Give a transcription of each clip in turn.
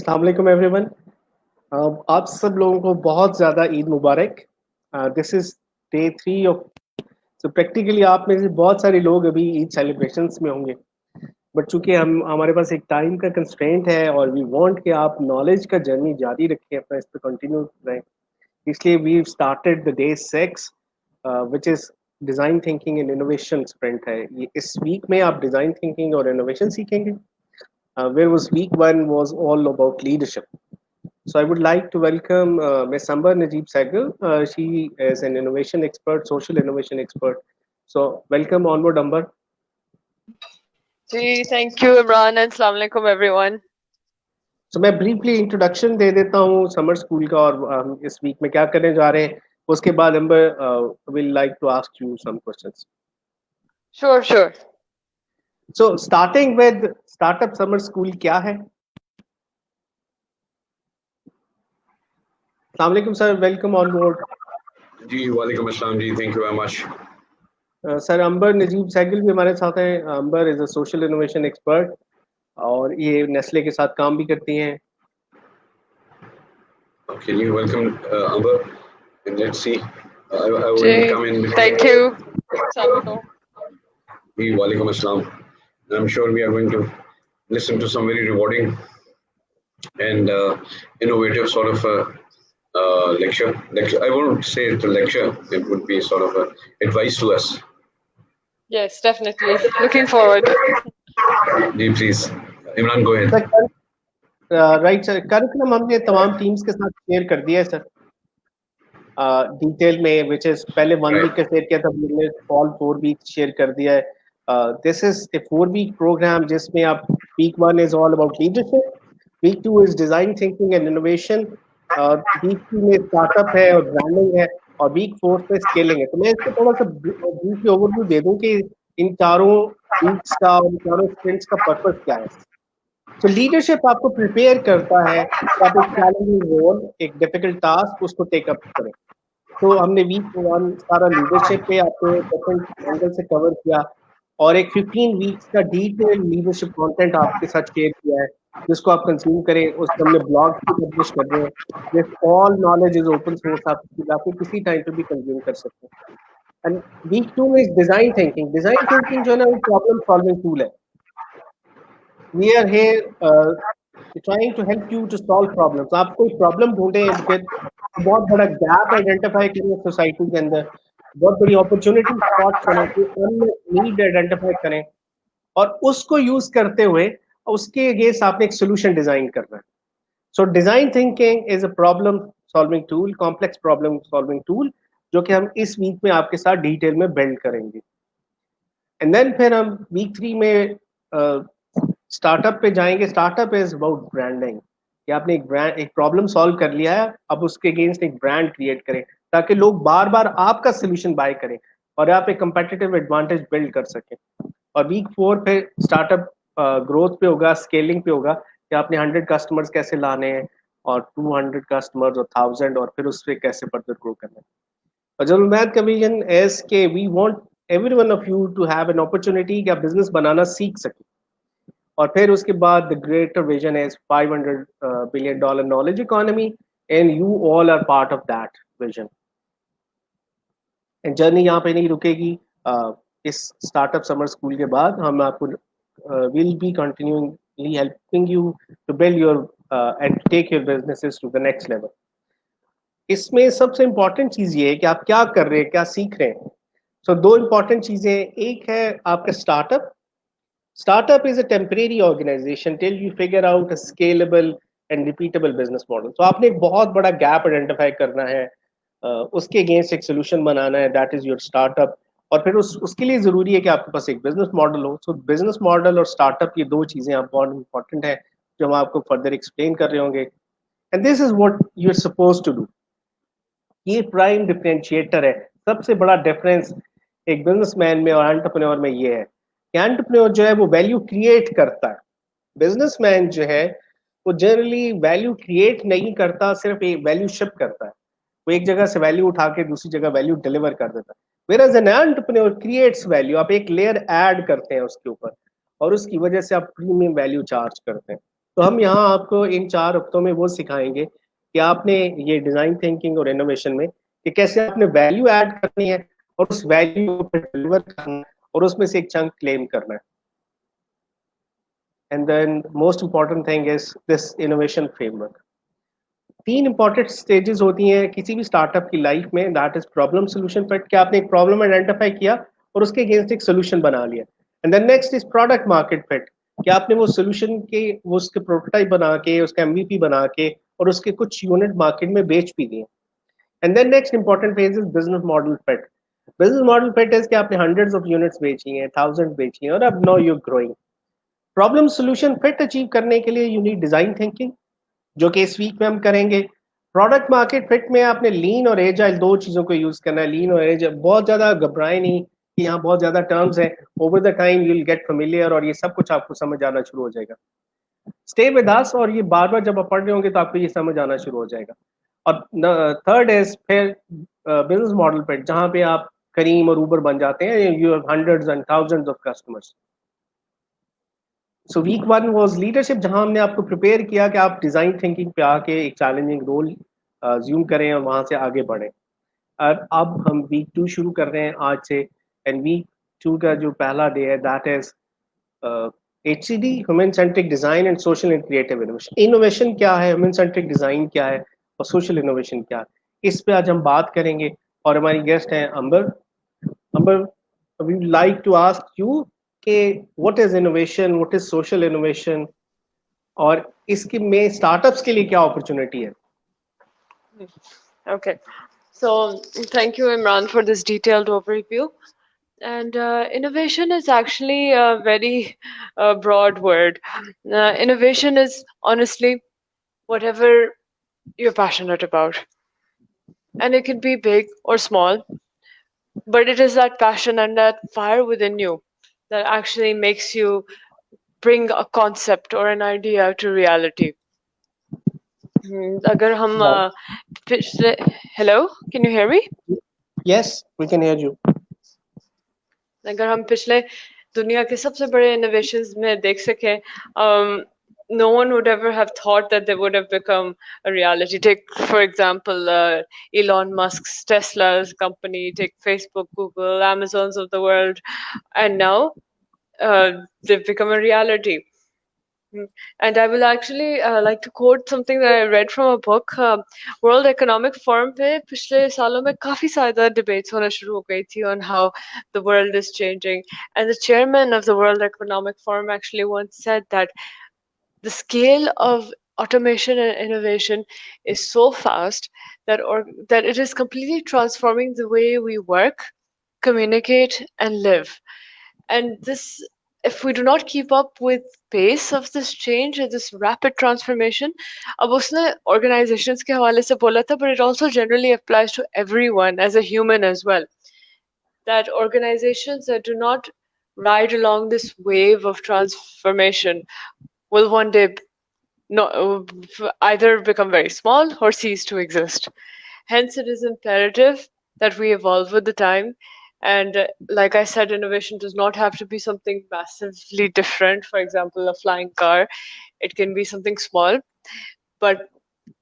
अस्सलाम वालेकुम एवरीवन। आप सब लोगों को बहुत ज़्यादा ईद मुबारक। This is day 3 of so practically आप में से बहुत सारे लोग अभी ईद सेलिब्रेशंस में होंगे, बट चूंकि हम हमारे पास एक टाइम का कंस्ट्रेंट है और वी वांट कि आप नॉलेज का जर्नी जारी रखें, अपना इस पे कंटिन्यू करें, इसलिए we started the day 6 which is design thinking and innovation sprint है। ये इस वीक में आप डिज़ाइन थिंकिंग और इनोवेशन सीखेंगे। Where was week 1 was all about leadership. So I would like to welcome Ms. Amber Najib Saigal. She is an innovation expert, social innovation expert. So welcome onboard, Amber. Thank you, Imran, and Assalamu alaikum, everyone. So मैं briefly introduction दे देता हूँ summer school का और हम इस week में क्या करने जा रहे हैं। उसके बाद Amber will like to ask you some questions. Sure. So starting with startup summer school क्या है? Assalamu alaikum sir, welcome on board. जी वालेकुम अस्सलाम जी, thank you very much. Sir Ambar Najeeb Saigal भी हमारे साथ हैं। Ambar is a social innovation expert और ये नेस्ले के साथ काम भी करती हैं। ओके जी, welcome Ambar. Let's see, I will come in between. Thank you. Assalamu alaikum. जी वालेकुम अस्सलाम। I'm sure we are going to listen to some very rewarding and innovative sort of lecture. I won't say it's a lecture, it would be sort of advice to us. Yes, definitely. Looking forward. जी please Imran, go ahead. Right sir, curriculum हमने तमाम teams के साथ share कर दिया है sir detail में, which is पहले 1 वीक का शेयर किया था, हमने ऑल 4 वीक शेयर कर दिया है। This is a 4 week program जिसमें आप week 1 is all about leadership, week 2 is design thinking and innovation, week 3 में स्टार्टअप है और ब्रांडिंग है, और वीक 4 पे स्केलिंग है। तो मैं इसको थोड़ा सा ब्रीफली ओवरव्यू दे दूं कि इन चारों वीक्स का और इन चारों स्प्रिंट्स का पर्पस क्या है। तो लीडरशिप आपको प्रिपेयर करता है कि आप एक चैलेंजिंग रोल, एक डिफिकल्ट टास्क उसको टेक अप करें। तो हमने वीक 1 सारा लीडरशिप पे आपको डिफरेंट एंगल से कवर किया और एक 15 वीक्स का डिटेल लीडरशिप कंटेंट आपके साथ शेयर किया है, जिसको आप कंज्यूम करें। उसको हमने ब्लॉग भी पब्लिश कर रहे हैं। This all knowledge is open source, आप किसी टाइम पे भी कंज्यूम कर सकते हैं। And week 2 is design thinking. Design thinking जो है ना, वो प्रॉब्लम सॉल्विंग टूल है। We are here trying to help you to solve problems. आप कोई प्रॉब्लम ढूंढे, फिर बहुत बड़ा गैप आइडेंटिफाई करें सोसाइटी के अंदर, बहुत बड़ी अपॉर्चुनिटी स्पॉट करें, नीड आइडेंटिफाई करें और उसको यूज करते हुए उसके अगेंस्ट आपने एक सोल्यूशन डिजाइन करना है। So design thinking is a problem solving tool, complex problem solving tool, जो कि हम इस वीक में आपके साथ डिटेल में बिल्ड करेंगे। एंड देन फिर हम वीक 3 में स्टार्टअप पे जाएंगे। स्टार्टअप इज अबाउट ब्रांडिंग, कि आपने एक प्रॉब्लम सॉल्व कर लिया है, अब उसके अगेंस्ट एक ब्रांड क्रिएट करें ताकि लोग बार बार आपका सोल्यूशन बाय करें और आप एक कंपेटिटिव एडवांटेज बिल्ड कर सकें। और वीक 4 पे स्टार्टअप ग्रोथ पे होगा, स्केलिंग पे होगा, कि आपने 100 कस्टमर्स कैसे लाने हैं और 200 कस्टमर्स और 1000 और फिर उससे कैसे फर्दर ग्रो करना है। और जनरल मैथ का विजन एज के we want every one of you to have an opportunity कि आप बिजनेस बनाना सीख सकें। और फिर उसके बाद the greater vision is $500 billion knowledge economy and you all are part of that vision. And journey यहाँ पे नहीं रुकेगी। इस स्टार्टअप समर स्कूल के बाद हम आपको will be continuingly helping you to build your and take your businesses to the next level. इसमें सबसे इंपॉर्टेंट चीज ये है कि आप क्या कर रहे हैं, क्या सीख रहे हैं। सो दो इंपॉर्टेंट चीजें, एक है आपका startup. Startup is a temporary organization till you figure out a scalable and repeatable business model. तो आपने एक बहुत बड़ा गैप आइडेंटिफाई करना है, उसके अगेंस्ट एक सोल्यूशन बनाना है, दैट इज योर स्टार्टअप। और फिर उसके लिए जरूरी है कि आपके पास एक बिजनेस मॉडल हो। सो बिजनेस मॉडल और स्टार्टअप, ये दो चीजें आप बहुत इंपॉर्टेंट है जो हम आपको फर्दर एक्सप्लेन कर रहे होंगे। And this is what you are suppose to do. ये प्राइम डिफरेंशिएटर है। सबसे बड़ा डिफरेंस एक बिजनेसमैन में और एंटरप्रेन्योर में ये है कि एंटरप्रेन्योर जो है वो वैल्यू क्रिएट करता है। बिजनेसमैन जो है वो जनरली वैल्यू क्रिएट नहीं करता, सिर्फ एक वैल्यू शिप करता है। वो एक जगह से वैल्यू उठा के दूसरी जगह वैल्यू डिलीवर कर देता है। Whereas an entrepreneur creates value, आप एक लेयर ऐड करते हैं उसके ऊपर और उसकी वजह से आप प्रीमियम वैल्यू चार्ज करते हैं। तो हम यहाँ आपको इन 4 हफ्तों में वो सिखाएंगे कि आपने ये डिजाइन थिंकिंग और इनोवेशन में कि कैसे आपने वैल्यू ऐड करनी है और उस वैल्यू को डिलीवर करना है और उसमें से एक चंक क्लेम करना है. And then most important thing is this innovation framework. 3 important stages होती हैं किसी भी स्टार्टअप की लाइफ में. That is problem solution fit, कि आपने एक प्रॉब्लम आइडेंटिफाई किया और उसके अगेंस्ट एक सोल्यूशन बना लिया. And then next is product market fit, कि आपने वो सोल्यूशन के वो उसके प्रोटोटाइप बना के उसका एमवीपी बना के और उसके कुछ यूनिट मार्केट में बेच भी दिए. And then next important phase is business model fit. Business model fit is कि आपने हंड्रेड्स ऑफ यूनिट्स बेची हैं, थाउजेंड बेची हैं और अब now you growing. Problem solution fit achieve करने के लिए यू नीड डिजाइन थिंकिंग, जो कि इस वीक में हम करेंगे. प्रोडक्ट मार्केट फिट में आपने लीन और एजाइल 2 चीजों को यूज करना है. लीन और एजाइल, बहुत ज्यादा घबराए नहीं कि यहाँ बहुत ज्यादा टर्म्स है. Over the time you will get familiar और ये सब कुछ आपको समझ आना शुरू हो जाएगा. स्टे विद अस, और ये बार बार जब आप पढ़ रहे होंगे तो आपको ये समझ आना शुरू हो जाएगा. और थर्ड इज फिर बिजनेस मॉडल फिट, जहां पे आप करीम और ऊबर बन जाते हैं. You have hundreds and thousands of customers. So weak 1 was leadership, जहां हमने आपको प्रिपेयर किया कि आप डिजाइन थिंकिंग पे आके एक चैलेंजिंग रोल ज्यूम करें और वहां से आगे बढ़ें. और अब हम वीक 2 शुरू कर रहे हैं आज से. एंड वीक 2 का जो पहला डे है that is HCD, human centric design and social and creative innovation. Innovation क्या है, ह्यूमन सेंट्रिक डिजाइन क्या है और सोशल इनोवेशन क्या है, इस पे आज हम बात करेंगे. और हमारी गेस्ट हैं Ambar. Ambar, we would like to ask you कि what is innovation, what is social innovation, और इसके में स्टार्टअप्स के लिए क्या अपॉर्चुनिटी है. Okay. So thank you, Imran, for this detailed overview. And innovation is actually a very broad word. Innovation is honestly whatever you're passionate about. And it can be big or small, but it is that passion and that fire within you that actually makes you bring a concept or an idea to reality. अगर हम पिछले hello, can you hear me? Yes, we can hear you. अगर हम पिछले दुनिया के सबसे बड़े innovations में देख सकें, no one would ever have thought that they would have become a reality. Take, for example, Elon Musk's Tesla's company, take Facebook, Google, Amazons of the world, and now they've become a reality. And I will actually like to quote something that I read from a book. World Economic Forum पे पिछले सालों में काफी ज़्यादा debates होना शुरू हो गई थी on how the world is changing. And the chairman of the World Economic Forum actually once said that the scale of automation and innovation is so fast that that it is completely transforming the way we work, communicate, and live. And this, if we do not keep up with pace of this change and this rapid transformation, अब उसने organizations के हवाले से बोला था, but it also generally applies to everyone as a human as well. That organizations that do not ride along this wave of transformation will one day either become very small or cease to exist. Hence, it is imperative that we evolve with the time. And like I said, innovation does not have to be something massively different. For example, a flying car. It can be something small. But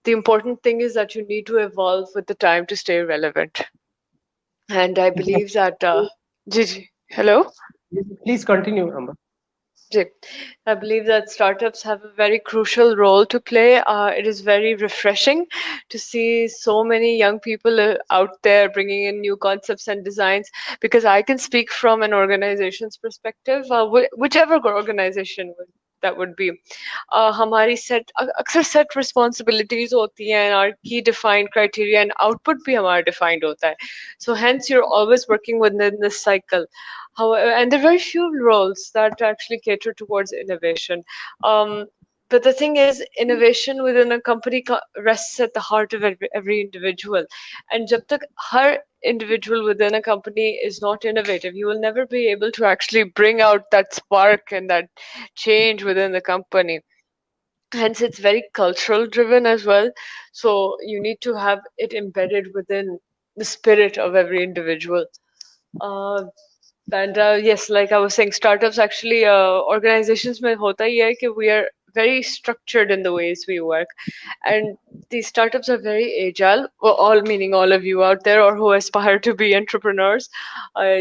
the important thing is that you need to evolve with the time to stay relevant. And I believe that. Gigi, hello? Please continue, Amber. I believe that startups have a very crucial role to play. It is very refreshing to see so many young people out there bringing in new concepts and designs, because I can speak from an organization's perspective, whichever organization that would be. हमारी अक्सर set responsibilities होती हैं, our key defined criteria and output भी हमारा defined होता है. So hence you're always working within this cycle. However, and there are very few roles that actually cater towards innovation. But the thing is, innovation within a company rests at the heart of every individual. And jab tak har individual within a company is not innovative, you will never be able to actually bring out that spark and that change within the company. Hence, it's very cultural driven as well. So you need to have it embedded within the spirit of every individual. And yes, like I was saying, startups actually organizations में होता ही है कि we are very structured in the ways we work. And these startups are very agile, well, all meaning all of you out there or who aspire to be entrepreneurs.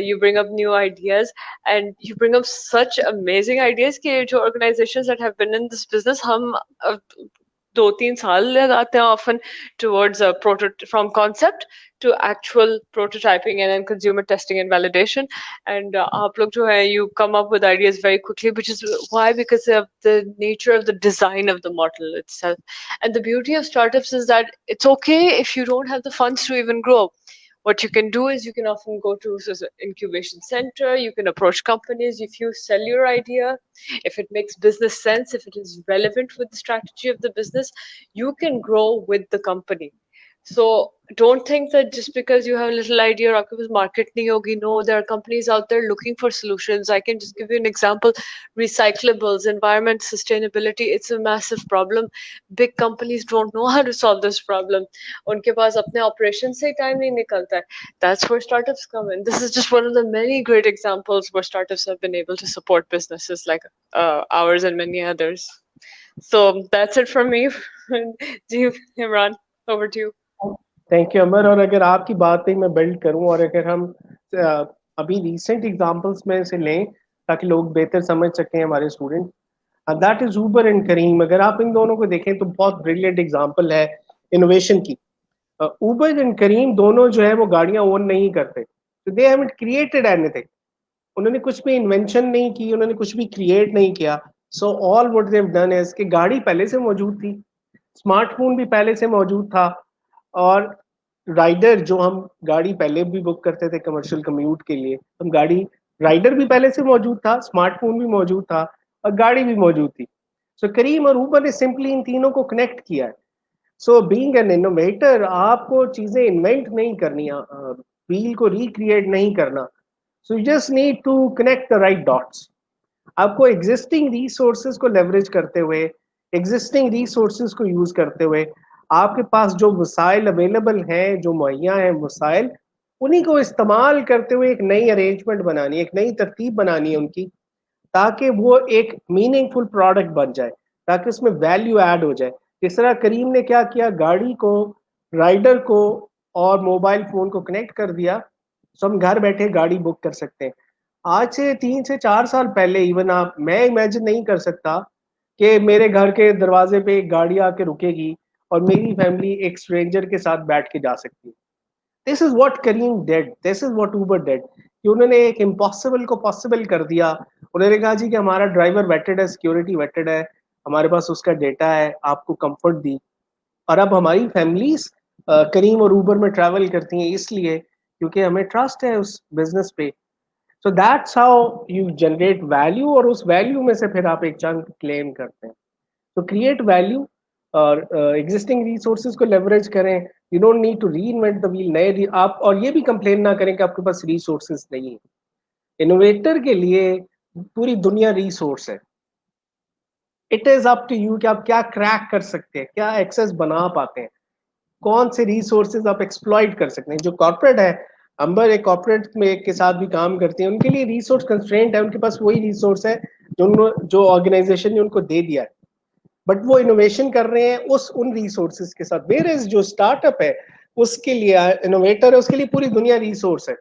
You bring up new ideas and you bring up such amazing ideas कि जो organizations that have been in this business हम 2-3 साल लगाते हैं often towards a from concept to actual prototyping and then consumer testing and validation. And आप लोग जो है you come up with ideas very quickly, which is why, because of the nature of the design of the model itself. And the beauty of startups is that it's okay if you don't have the funds to even grow. What you can do is you can often go to incubation center, you can approach companies. If you sell your idea, if it makes business sense, if it is relevant with the strategy of the business, you can grow with the company. So don't think that just because you have a little idea or आपके पास market नहीं होगी. No, there are companies out there looking for solutions. I can just give you an example. Recyclables, environment, sustainability, it's a massive problem. Big companies don't know how to solve this problem. उनके पास अपने operations से time नहीं निकलता है. That's where startups come in. This is just one of the many great examples where startups have been able to support businesses like ours and many others. So that's it from me. Imran, over to you. Thank you Amar. और अगर आपकी बात पे मैं build करूं और अगर हम अभी रिसेंट एग्जांपल्स में से लें ताकि लोग बेहतर समझ सकें हमारे student, that is Uber and Careem. अगर आप इन दोनों को देखें तो बहुत ब्रिलियंट एग्जांपल है इनोवेशन की। ऊबर एंड करीम दोनों जो है वो गाड़ियां ओन नहीं करते, तो दे हैवंट क्रिएटेड एनीथिंग। उन्होंने कुछ भी इन्वेंशन नहीं की, उन्होंने कुछ भी क्रिएट नहीं किया। So all what they have done is कि गाड़ी पहले से मौजूद थी, स्मार्टफोन भी पहले से मौजूद था, और राइडर जो हम गाड़ी पहले भी बुक करते थे कमर्शियल कम्यूट के लिए, हम गाड़ी राइडर भी पहले से मौजूद था, स्मार्टफोन भी मौजूद था और गाड़ी भी मौजूद थी। सो करीम और ऊबर ने सिंपली इन तीनों को कनेक्ट किया है। सो बीइंग एन इनोवेटर, आपको चीजें इन्वेंट नहीं करनी, व्हील को रिक्रिएट नहीं करना। So you just need to connect the right dots. आपको एग्जिस्टिंग रिसोर्सेज को लेवरेज करते हुए, एग्जिस्टिंग रिसोर्सेज को यूज करते हुए, आपके पास जो वसाइल अवेलेबल हैं, जो मुहैया हैं वसाइल, उन्हीं को इस्तेमाल करते हुए एक नई अरेंजमेंट बनानी है, एक नई तरतीब बनानी है उनकी, ताकि वो एक मीनिंगफुल प्रोडक्ट बन जाए, ताकि उसमें वैल्यू ऐड हो जाए। जिस तरह करीम ने क्या किया, गाड़ी को, राइडर को और मोबाइल फोन को कनेक्ट कर दिया, तो हम घर बैठे गाड़ी बुक कर सकते हैं। आज से 3 से 4 साल पहले इवन मैं इमेजिन नहीं कर सकता कि मेरे घर के दरवाजे पे एक गाड़ी आके रुकेगी और मेरी फैमिली एक स्ट्रेंजर के साथ बैठ के जा सकती है। This is what Careem did, this is what Uber did, कि उन्होंने एक इम्पॉसिबल को पॉसिबल कर दिया। उन्होंने कहा जी कि हमारा ड्राइवर वेटेड है, सिक्योरिटी वेटेड है, हमारे पास उसका डेटा है, आपको कंफर्ट दी। और अब हमारी फैमिलीज करीम और ऊबर में ट्रैवल करती हैं इसलिए क्योंकि हमें ट्रस्ट है उस बिजनेस पे। So that's how you generate value, और उस वैल्यू में से फिर आप एक चंक क्लेम करते हैं। तो क्रिएट वैल्यू और एग्जिस्टिंग रिसोर्सेज को लेवरेज करें। You don't need to reinvent the wheel. नए आप और ये भी कंप्लेन ना करें कि आपके पास रिसोर्सेज नहीं है। इनोवेटर के लिए पूरी दुनिया रिसोर्स है। It is up to you कि आप क्या क्रैक कर सकते हैं, क्या एक्सेस बना पाते हैं, कौन से रिसोर्सेज आप एक्सप्लॉइट कर सकते हैं। जो कॉर्पोरेट है, अंबर एक कॉर्पोरेट में के साथ भी काम करते हैं, उनके लिए रिसोर्स कंस्ट्रेंट है, उनके पास वही रिसोर्स है जो ऑर्गेनाइजेशन ने उनको दे दिया है, बट वो इनोवेशन कर रहे हैं उन रिसोर्सेज के साथ। वेयर इज जो स्टार्टअप है उसके लिए, इनोवेटर है उसके लिए पूरी दुनिया रिसोर्स है।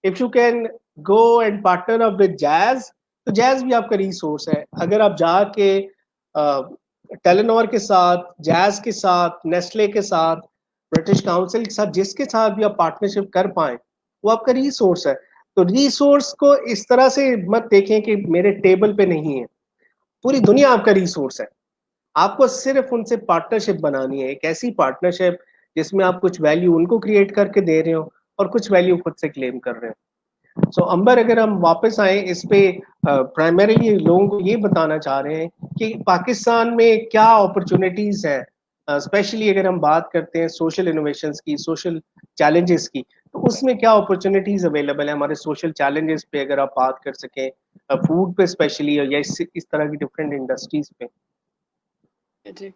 If you can go and partner up with jazz, तो जैज भी आपका रिसोर्स है। अगर आप जाके टेलेनोर के साथ, जैज के साथ, नेस्ले के साथ, ब्रिटिश काउंसिल के साथ, जिसके साथ भी आप पार्टनरशिप कर पाए, वो आपका रिसोर्स है। तो रिसोर्स को इस तरह से मत देखें कि मेरे टेबल पे नहीं है, पूरी दुनिया आपका रिसोर्स है। आपको सिर्फ उनसे पार्टनरशिप बनानी है, एक ऐसी पार्टनरशिप जिसमें आप कुछ वैल्यू उनको क्रिएट करके दे रहे हो और कुछ वैल्यू खुद से क्लेम कर रहे हो। सो अंबर, अगर हम वापस आए इस पे, प्राइमरीली लोगों को ये बताना चाह रहे हैं कि पाकिस्तान में क्या अपॉर्चुनिटीज है, स्पेशली अगर हम बात करते हैं सोशल इनोवेशंस की, सोशल चैलेंजेस की, तो उसमें क्या अपॉर्चुनिटीज अवेलेबल है हमारे सोशल चैलेंजेस पे, अगर आप बात कर सकें फूड पे स्पेशली, या इस तरह की डिफरेंट इंडस्ट्रीज पे। जी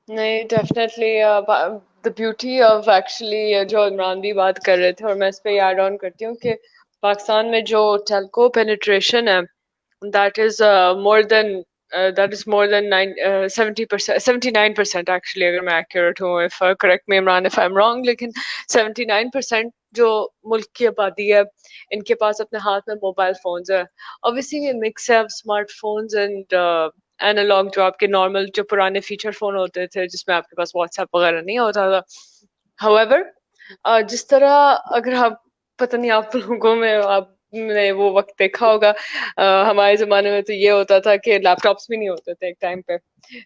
नहीं, definitely the beauty of actually जो इमरान भी बात कर रहे थे, और मैं इस पे ऐड ऑन करती हूँ कि पाकिस्तान में जो टेलको पेनिट्रेशन है, that is more than that is more than 70%, 79% actually, अगर मैं accurate हूँ, if correct me Imran if I'm wrong, लेकिन 79% जो मुल्क की आबादी है इनके पास अपने हाथ में मोबाइल फोन्स है. Obviously ये mix है smartphones and एनालॉग जो आपके नॉर्मल जो पुराने फीचर फोन होते थे जिसमें आपके पास व्हाट्सएप वगैरह नहीं होता था. However, जिस तरह अगर आप पता नहीं आप लोगों में आपने वो वक्त देखा होगा, हमारे जमाने में तो ये होता था कि लैपटॉप्स भी नहीं होते थे एक टाइम पे,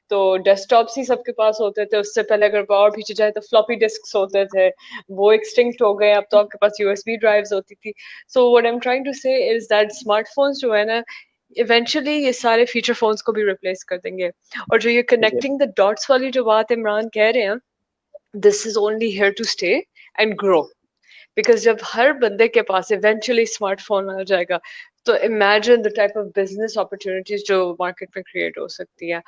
तो डेस्कटॉप्स ही सबके पास होते थे. उससे पहले अगर और पीछे जाए तो फ्लॉपी डिस्क्स होते थे, वो एक्सटिंक्ट हो गए. अब तो आपके पास यूएसबी ड्राइव्स होती थी. So what I am trying to say is that smartphones जो है ना इवेंचुअली ये सारे फीचर फोन्स को भी रिप्लेस कर देंगे. और जो ये कनेक्टिंग द डॉट्स वाली जो बात इमरान कह रहे हैं, this is only here to stay and grow. Because जब हर बंदे के पास eventually स्मार्टफोन आ जाएगा तो imagine the type of business opportunities जो मार्केट में क्रिएट हो सकती है.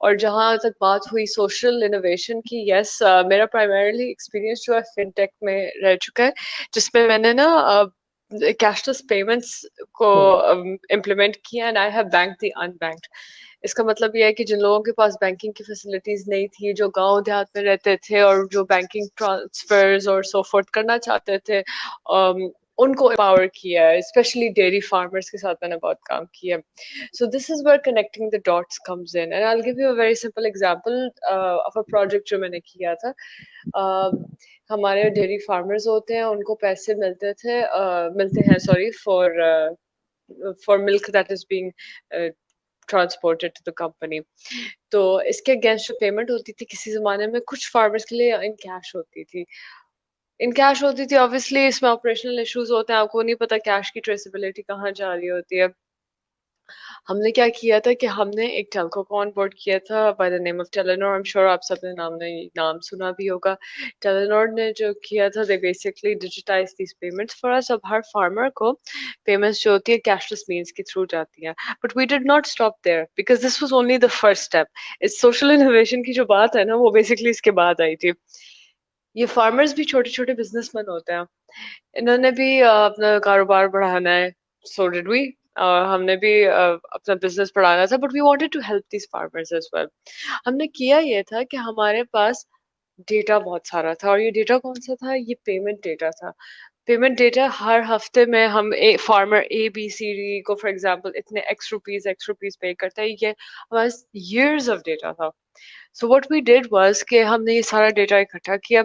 और जहाँ तक बात हुई सोशल इनोवेशन की, यस मेरा प्राइमरीली एक्सपीरियंस जो है फिनटेक में रह चुका है, जिसमें मैंने ना कैशलेस पेमेंट्स को इम्प्लीमेंट किया and I have bank the unbanked. इसका मतलब ये है कि जिन लोगों के पास बैंकिंग की फैसिलिटीज नहीं थी, जो गांव देहात में रहते थे और जो बैंकिंग ट्रांसफर्स और सो फोर्थ करना चाहते थे, उनको एम्पावर किया है. स्पेशली डेयरी फार्मर्स के साथ मैंने बहुत काम किया. So this is where connecting the dots comes in and I will give you a very simple example of a project जो मैंने किया था. हमारे डेयरी फार्मर्स होते हैं, उनको पैसे मिलते हैं sorry for milk that is being transported to the company. तो इसके अगेंस्ट जो पेमेंट होती थी किसी जमाने में कुछ फार्मर्स के लिए इन कैश होती थी. ऑब्वियसली इसमें ऑपरेशनल इश्यूज होते हैं, आपको नहीं पता कैश की ट्रेसेबिलिटी कहाँ जा रही होती है. हमने क्या किया था कि हमने एक टेलको को ऑन बोर्ड किया था by the name of Telenor. I am sure आप सबने नाम सुना भी होगा. टेलेनोर ने जो किया था, they basically digitise these payments for us. अब हर फार्मर को पेमेंट्स जो होती है कैशलेस मीन्स के थ्रू जाती हैं. But we did not stop there because this was only the first step. इस सोशल इनोवेशन की जो बात है ना, वो बेसिकली इसके बाद आई थी. ये फार्मर्स भी छोटे छोटे बिजनेसमैन होते हैं, इन्होंने भी अपना कारोबार बढ़ाना है. So did we. हमने भी अपना बिजनेस बढ़ाना था, but we wanted to help these farmers as well. हमने किया ये था कि हमारे पास डेटा बहुत सारा था, और ये डेटा कौन सा था? ये पेमेंट डेटा था. पेमेंट डेटा हर हफ्ते में हम farmer A B C D को फॉर एग्जांपल इतने एक्स रुपीज पे करता है, ये हमारे years ऑफ डेटा था. So what we did was कि हमने ये सारा डेटा इकट्ठा किया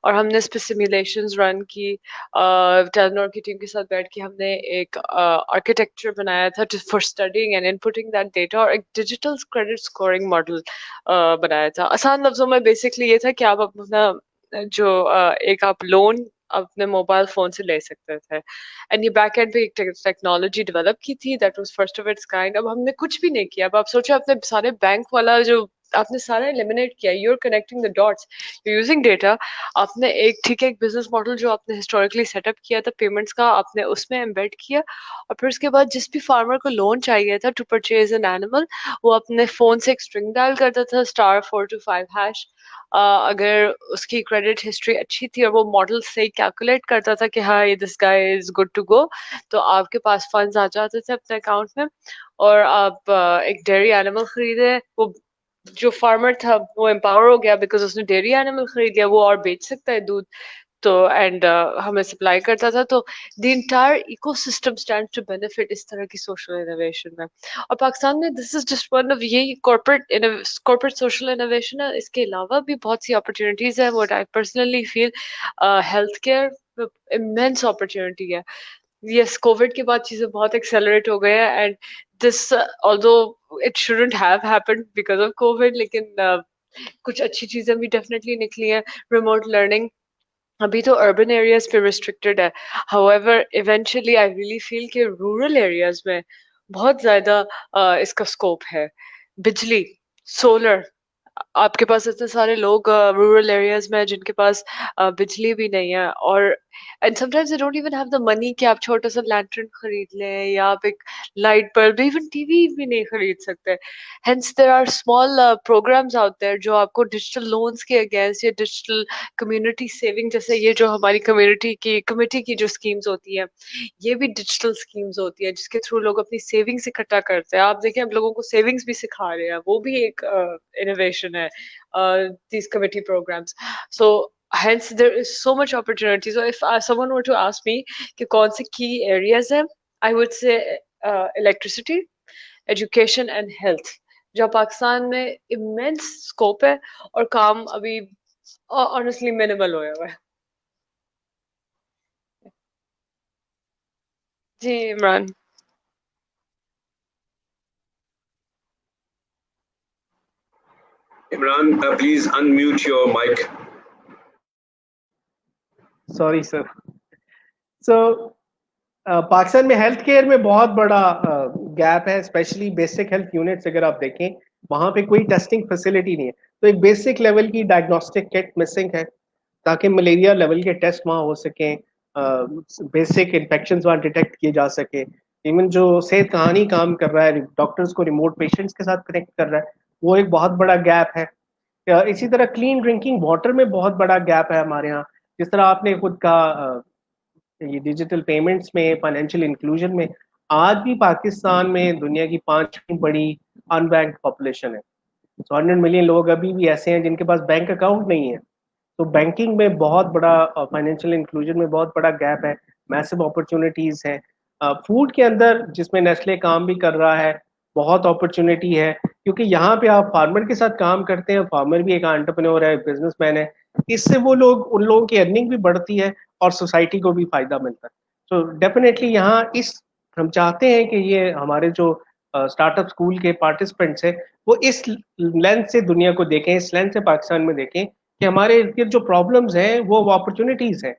और हमने इस पे सिमुलेशंस रन की. टेलेनोर की टीम के साथ बैठ के हमने एक आर्किटेक्चर बनाया था for studying and inputting that data, और एक डिजिटल क्रेडिट स्कोरिंग मॉडल बनाया था. आसान लफ्जों में बेसिकली ये था कि आप अपना जो एक आप लोन अपने मोबाइल फोन से ले सकते थे. एंड ये बैक एंड पे एक टेक्नोलॉजी डेवलप की थी that was first of its kind. अब हमने कुछ भी नहीं किया. अब आप सोचो, आपने सारे बैंक वाला जो आपने सारा एलिमिनेट किया. You are connecting the dots, you using data. आपने एक ठीक है एक बिजनेस मॉडल जो आपने हिस्टोरिकली सेटअप किया था पेमेंट्स का, आपने उसमें एम्बेड किया. और फिर उसके बाद जिस भी फार्मर को लोन चाहिए था टू परचेज एन एनिमल, वो अपने फोन से एक स्ट्रिंग डायल करता था *425#. अगर उसकी क्रेडिट हिस्ट्री अच्छी थी और वो मॉडल से कैलकुलेट करता था कि हाँ ये this guy is good to go, तो आपके पास फंड्स आ जाते थे अपने अकाउंट में. और आप एक डेयरी एनिमल खरीदे, वो जो फार्मर था वो एम्पावर हो गया बिकॉज उसने डेयरी एनिमल खरीद लिया, वो और बेच सकता है दूध. तो एंड हमें सप्लाई करता था. तो the entire ecosystem stand to benefit इस तरह की सोशल इनोवेशन में. और पाकिस्तान में this is just one of यही कॉर्पोरेट सोशल इनोवेशन है. इसके अलावा भी बहुत सी अपॉर्चुनिटीज है. What I personally feel, health care immense opportunity है. यस, कोविड के बाद चीजें बहुत एक्सेलरेट हो गए हैं and this although it shouldn't have happened because of Covid, लेकिन कुछ अच्छी चीजें भी डेफिनेटली निकली हैं. रिमोट लर्निंग अभी तो अर्बन एरियाज पे रिस्ट्रिक्टेड है. However eventually I really feel कि रूरल एरियाज में बहुत ज्यादा इसका स्कोप है. बिजली, सोलर, आपके पास इतने सारे लोग रूरल एरियाज में जिनके पास बिजली भी नहीं है, और and sometimes they don't even have the money कि आप छोटा सा lantern खरीद लें या आप एक light bulb, even TV भी नहीं खरीद सकते. Hence there are small programs out there जो आपको digital loans के against या digital community saving, जैसे ये जो हमारी committee की जो schemes होती है, ये भी digital schemes होती है जिसके थ्रू लोग अपनी savings इकट्ठा करते हैं. आप देखें हम लोगों को savings भी सिखा रहे हैं, वो भी एक innovation है, these committee programs. So hence there is so much opportunity. So if someone were to ask me कि कौन से key areas हैं, I would say electricity, education and health. जो पाकिस्तान में immense scope है और काम अभी honestly minimal होया हुआ है. जी Imran. Imran, please unmute your mic. Sorry sir. So Pakistan में हेल्थ केयर में बहुत बड़ा गैप है, स्पेशली बेसिक हेल्थ यूनिट्स अगर आप देखें वहाँ पे कोई टेस्टिंग फैसिलिटी नहीं है. तो एक बेसिक लेवल की डायग्नोस्टिक किट मिसिंग है ताकि मलेरिया लेवल के टेस्ट वहाँ हो सकें, बेसिक इन्फेक्शन वहाँ डिटेक्ट किए जा सके. इवन जो सेहत कहानी काम कर रहा है, डॉक्टर्स को रिमोट पेशेंट्स के साथ कनेक्ट कर रहा है, वो एक बहुत बड़ा गैप है. इसी तरह क्लीन ड्रिंकिंग वाटर में बहुत बड़ा गैप है हमारे यहाँ. जिस तरह आपने खुद कहा ये डिजिटल पेमेंट्स में, फाइनेंशियल इंक्लूजन में, आज भी पाकिस्तान में दुनिया की 5वीं बड़ी अनबैंक्ड पॉपुलेशन है. 100 मिलियन लोग अभी भी ऐसे हैं जिनके पास बैंक अकाउंट नहीं है. तो बैंकिंग में बहुत बड़ा, फाइनेंशियल इंक्लूजन में बहुत बड़ा गैप है, मैसिव अपॉर्चुनिटीज हैं. फूड के अंदर जिसमें नेस्ले काम भी कर रहा है, बहुत अपॉर्चुनिटी है, क्योंकि यहाँ पे आप फार्मर के साथ काम करते हैं, फार्मर भी एक एंटरप्रेन्योर है, बिजनेसमैन है. इससे वो लोग, उन लोगों की अर्निंग भी बढ़ती है और सोसाइटी को भी फायदा मिलता है. तो डेफिनेटली यहाँ हम चाहते हैं कि ये हमारे जो स्टार्टअप स्कूल के पार्टिसिपेंट्स हैं वो इस लेंस से दुनिया को देखें, इस लेंस से पाकिस्तान में देखें कि हमारे इर्द गिर्द जो प्रॉब्लम्स हैं वो अपॉर्चुनिटीज हैं.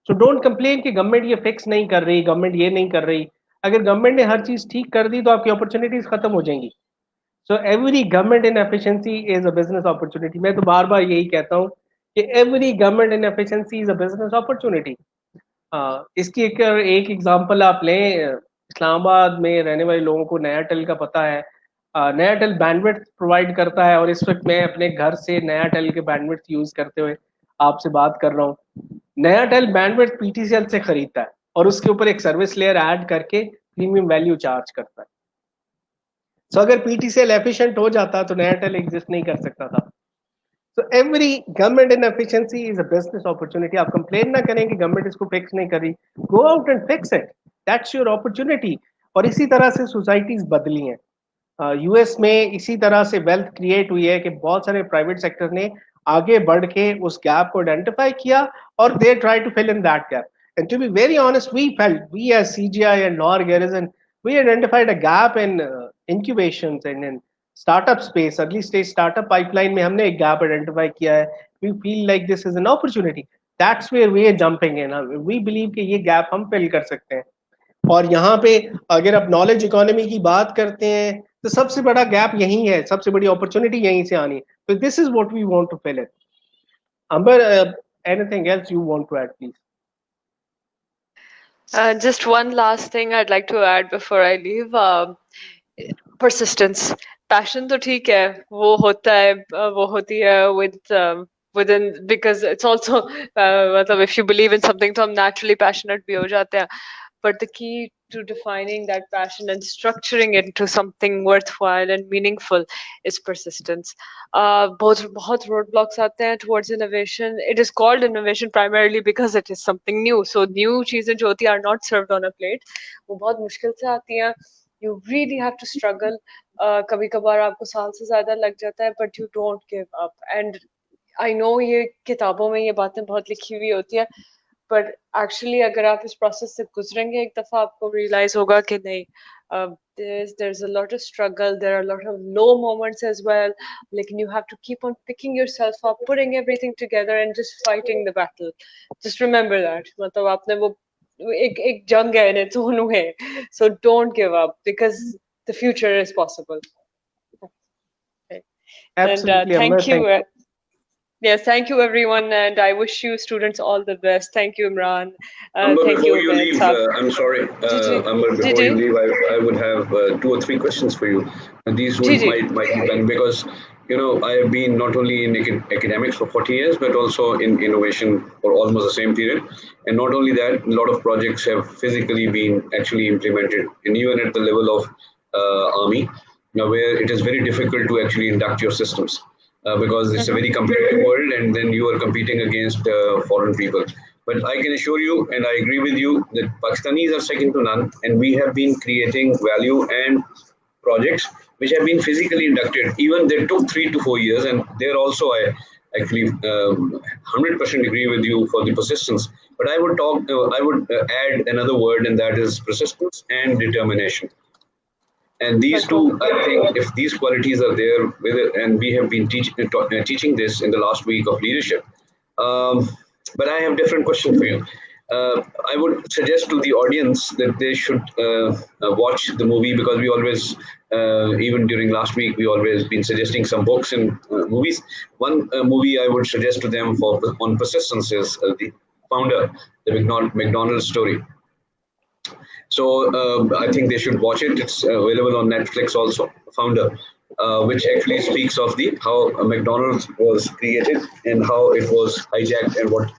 सो डोंट कंप्लेन कि गवर्नमेंट ये फिक्स नहीं कर रही, गवर्नमेंट ये नहीं कर रही. अगर गवर्नमेंट ने हर चीज ठीक कर दी तो आपकी अपॉर्चुनिटीज खत्म हो जाएंगी. So every government in efficiency is a business opportunity. मैं तो बार बार यही कहता हूँ कि every government in efficiency is a business opportunity. इसकी एक एग्जांपल आप लें, इस्लामाबाद में रहने वाले लोगों को नया टेल का पता है. नया टेल बैंडविड्थ प्रोवाइड करता है और इस वक्त मैं अपने घर से नया टेल के बैंडविड्थ यूज करते हुए आपसे बात कर रहा हूँ. नया टेल बैंडविड्थ पीटीसीएल से खरीदता है और उसके ऊपर एक सर्विस लेयर ऐड करके प्रीमियम वैल्यू चार्ज करता है. सो अगर पीटीसीएल एफिशिएंट हो जाता तो नया टेल एग्जिस्ट नहीं कर सकता था. So every government inefficiency is a business opportunity. आप कंप्लेन ना करें कि गवर्नमेंट इसको फिक्स नहीं कर रही, go out and fix it, that's your opportunity. और इसी तरह से सोसाइटीज बदली हैं. यूएस में इसी तरह से वेल्थ क्रिएट हुई है कि बहुत सारे प्राइवेट सेक्टर ने आगे बढ़ के उस गैप को आइडेंटिफाई किया और they try to fill in that gap. And to be very honest, we as CGI and Lahore garrison, we identified a gap in incubations and in startup space. Early stage startup pipeline में हमने एक gap identify किया है. We feel like this is an opportunity. That's where we are jumping in. We believe कि ये gap हम fill कर सकते हैं. और यहाँ पे अगर आप नॉलेज इकोनॉमी की बात करते हैं तो सबसे बड़ा गैप यही है, सबसे बड़ी अपॉर्चुनिटी यहीं से आनी है. तो this is what we want to fill it. Ambar, anything else you want to add please? Just one last thing I'd like to add before I leave. Persistence. Passion तो ठीक है, वो होता है, वो होती है within, because it's also मतलब if you believe in something तो हम naturally passionate भी हो जाते हैं. But the key to defining that passion and structuring it into something worthwhile and meaningful is persistence. बहुत roadblocks आते हैं towards innovation. It is called innovation primarily because it is something new. So new चीजें जो होती हैं are not served on a plate. वो बहुत मुश्किल से आती हैं. You really have to struggle. कभी कभार आपको साल से ज्यादा लग जाता है, but you don't give up. And I know ये किताबों में ये बातें बहुत लिखी हुई होती है, but actually अगर आप इस process से गुजरेंगे एक दफा आपको realize होगा कि नहीं, there's a lot of struggle, there are a lot of low moments as well. Like you have to keep on picking yourself up, putting everything together and just fighting the battle. Just remember that. मतलब आपने वो एक जंग है in its own way. So don't give up because the future is possible. Okay. Absolutely, And thank you. Yes, thank you everyone, and I wish you students all the best. Thank you, Imran. Amber, Thank you, before you Obaid. leave, I'm sorry, Gigi, Amber, before you Gigi, leave, I would have 2 or 3 questions for you. And these would Gigi. might be done because I have been not only in academics for 40 years, but also in innovation for almost the same period. And not only that, a lot of projects have physically been actually implemented, and even at the level of army, where it is very difficult to actually induct your systems because it's a Mhm. very competitive world, and then you are competing against foreign people. But I can assure you, and I agree with you, that Pakistanis are second to none, and we have been creating value and projects which have been physically inducted. Even they took 3 to 4 years, and there also I actually 100% agree with you for the persistence. But I would add another word, and that is persistence and determination. And these Welcome. two, I think, if these qualities are there with it, and we have been teaching this in the last week of leadership. Um, but I have different question for you. I would suggest to the audience that they should watch the movie, because we always, even during last week, we always been suggesting some books and movies. One movie I would suggest to them for on persistence is the founder, the McDonald's story. So I think they should watch it. It's available on Netflix also. Founder, which actually speaks of the how McDonald's was created and how it was hijacked and what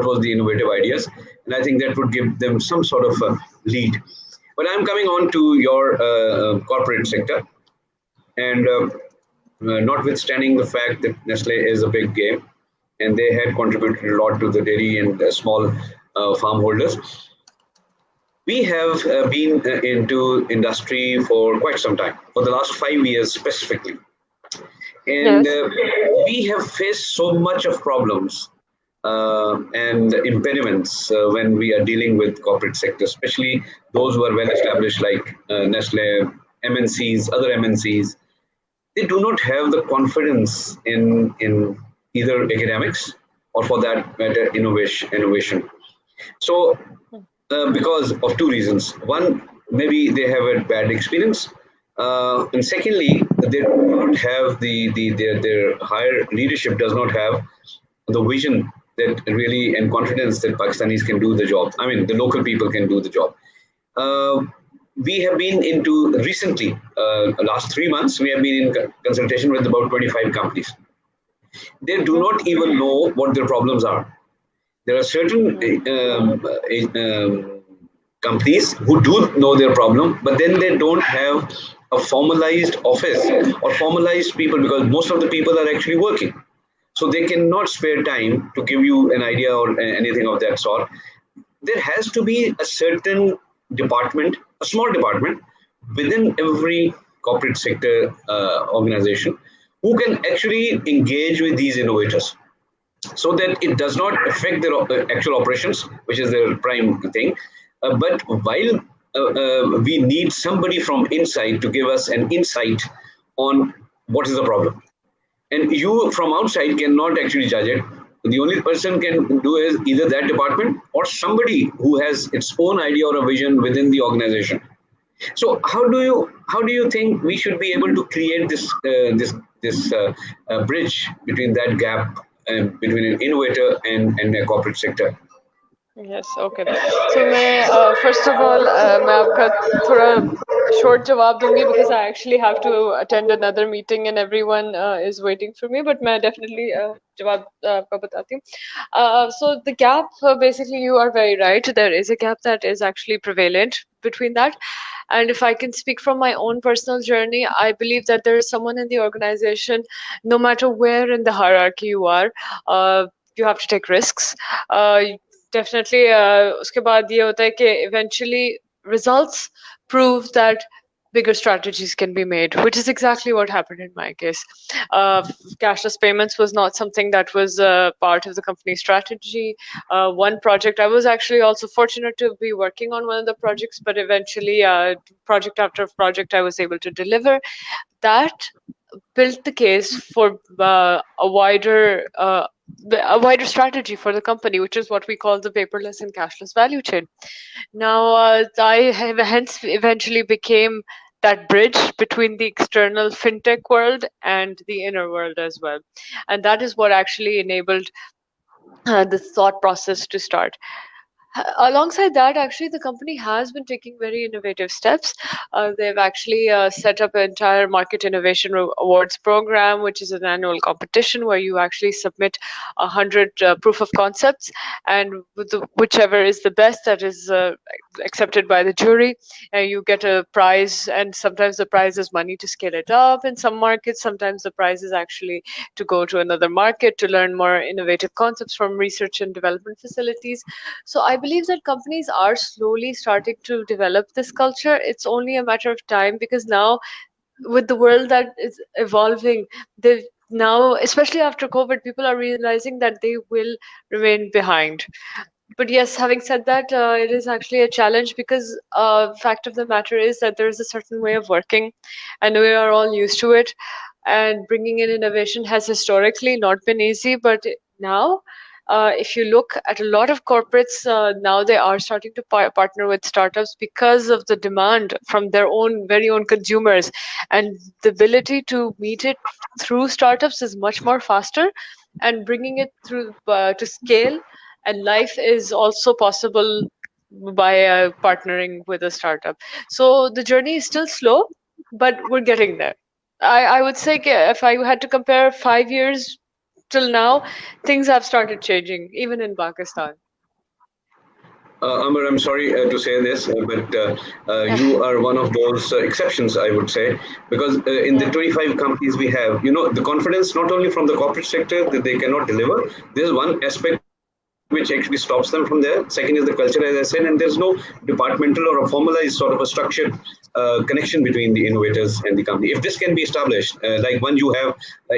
was the innovative ideas. And I think that would give them some sort of lead. But I'm coming on to your corporate sector, and notwithstanding the fact that Nestle is a big game, and they had contributed a lot to the dairy and small farm holders. We have been into industry for quite some time, for the last 5 years specifically, and Yes. we have faced so much of problems and impediments when we are dealing with corporate sector, especially those who are well established, like Nestle, MNCs, other MNCs. They do not have the confidence in either academics or, for that matter, innovation. So because of two reasons. One, maybe they have a bad experience, and secondly, they do not have their higher leadership does not have the vision that really and confidence that Pakistanis can do the job. I mean, the local people can do the job. Uh, we have been into recently, last 3 months, we have been in consultation with about 25 companies. They do Mhm. not even know what their problems are. There are certain Mhm. companies who do know their problem, but then they don't have a formalized office or formalized people, because most of the people are actually working. So they cannot spare time to give you an idea or anything of that sort. There has to be a certain department, a small department within every corporate sector organization, who can actually engage with these innovators, so that it does not affect their actual operations, which is their prime thing. But while we need somebody from inside to give us an insight on what is the problem, and you from outside cannot actually judge it. The only person can do is either that department or somebody who has its own idea or a vision within the organization. So how do you think we should be able to create this bridge between that gap between an innovator and a corporate sector? Yes, okay. So मैं first of all मैं आपका थोड़ा short जवाब दूंगी, because I actually have to attend another meeting and everyone is waiting for me, but मैं definitely जवाब आपका बताती हूँ. So the gap, basically you are very right. There is a gap that is actually prevalent between that. And if I can speak from my own personal journey, I believe that there is someone in the organization, no matter where in the hierarchy you are, you have to take risks. Definitely उसके बाद ये होता है कि eventually results prove that bigger strategies can be made, which is exactly what happened in my case. Uh, Cashless payments was not something that was part of the company strategy. One project, I was actually also fortunate to be working on one of the projects, but eventually, project after project, I was able to deliver. That built the case for a wider strategy for the company, which is what we call the paperless and cashless value chain. Now, I have hence eventually became that bridge between the external fintech world and the inner world as well. And that is what actually enabled this thought process to start. Alongside that, actually, the company has been taking very innovative steps. They've actually set up an entire market innovation awards program, which is an annual competition where you actually submit 100 proof of concepts, and with whichever is the best, that is accepted by the jury, you get a prize. And sometimes the prize is money to scale it up in some markets. Sometimes the prize is actually to go to another market to learn more innovative concepts from research and development facilities. So I believe that companies are slowly starting to develop this culture. It's only a matter of time, because now, with the world that is evolving, they now, especially after COVID, people are realizing that they will remain behind. But yes, having said that, it is actually a challenge, because fact of the matter is that there is a certain way of working, and we are all used to it. And bringing in innovation has historically not been easy, but now, if you look at a lot of corporates, now they are starting to partner with startups because of the demand from their own very own consumers, and the ability to meet it through startups is much more faster, and bringing it through to scale and life is also possible by partnering with a startup. So the journey is still slow, but we're getting there. I would say if I had to compare 5 years till now, things have started changing, even in Pakistan. Amar, I'm sorry to say this, but you are one of those exceptions, I would say, because in the Yeah. 25 companies we have, you know, the confidence not only from the corporate sector that they cannot deliver. There's one aspect which actually stops them from there. Second is the culture, as I said, and there's no departmental or a formalized sort of a structured connection between the innovators and the company. If this can be established, like when you have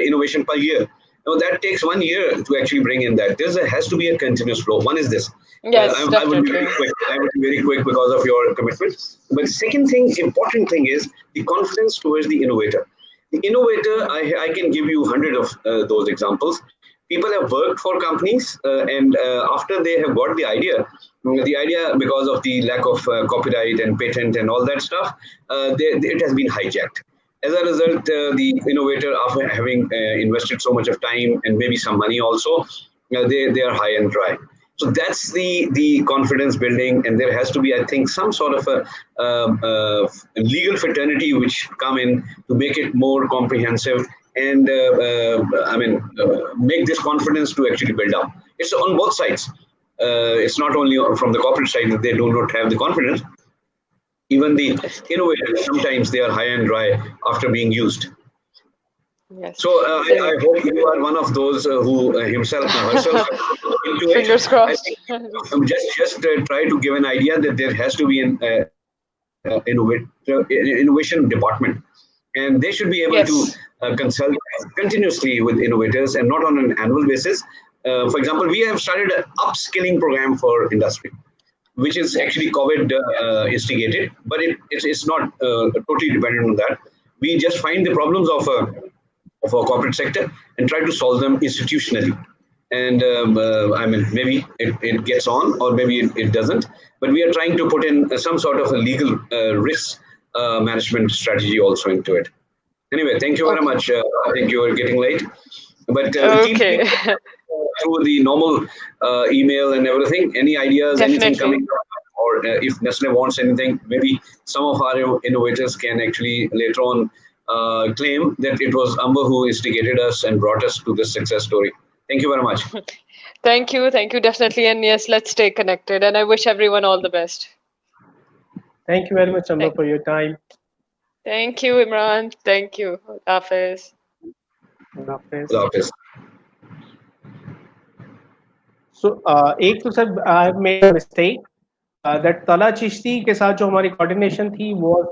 innovation per year, now that takes 1 year to actually bring in that. There has to be a continuous flow. One is this. Yes, I would be very definitely. quick. I would be very quick because of your commitment. But second thing, important thing is the confidence towards the innovator. The innovator, I can give you 100 of those examples. People have worked for companies, and after they have got the idea because of the lack of copyright and patent and all that stuff, it has been hijacked. As a result, the innovator, after having invested so much of time and maybe some money also, they are high and dry. So that's the confidence building, and there has to be, I think, some sort of a legal fraternity which come in to make it more comprehensive, and make this confidence to actually build up. It's on both sides. It's not only from the corporate side that they do not have the confidence. Even the Yes. innovators, sometimes they are high and dry after being used. Yes. So I hope you are one of those who himself herself into it. Fingers I crossed. think just try to give an idea that there has to be an innovation department, and they should be able to Yes. consult continuously with innovators and not on an annual basis. For example, we have started an upskilling program for industry, which is actually COVID instigated, but it's not totally dependent on that. We just find the problems of our corporate sector and try to solve them institutionally. And maybe it gets on or maybe it doesn't, but we are trying to put in some sort of a legal risk management strategy also into it. Anyway, thank you very Okay. much. I think you are getting late, but we'll keep Okay. through the normal email and everything. Any ideas, anything Definitely. coming up, or if Nestle wants anything, maybe some of our innovators can actually later on claim that it was Amber who instigated us and brought us to this success story. Thank you very much. Thank you. Thank you, definitely. And yes, let's stay connected. And I wish everyone all the best. Thank you very much, Amber, Thank, for your time. thank you, Imran. Thank you, Hafiz. Allah Hafiz. Allah Hafiz. So, एक तो sir I have made a mistake that Tala Chishti के साथ जो हमारी coordination थी was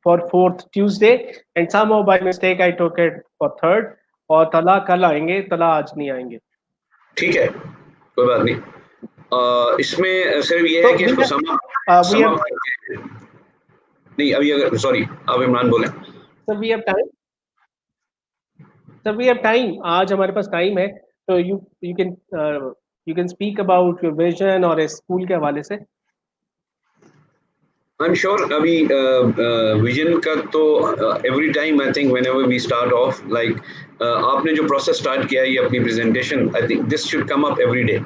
for 4th Tuesday, and somehow by mistake I took it for 3rd. और तला कल आएंगे, तला आज नहीं आएंगे. ठीक है, कोई बात नहीं. इसमें सिर्फ ये है कि इसको सम नहीं. अभी अगर सॉरी आप इमरान बोले. Sir, we have time. Sir, we have time. आज हमारे पास time है, तो you can speak about your vision और इस school के हवाले से. I'm sure अभी vision का तो every time I think whenever we start off like आपने जो process start किया है ये अपनी presentation, I think this should come up every day.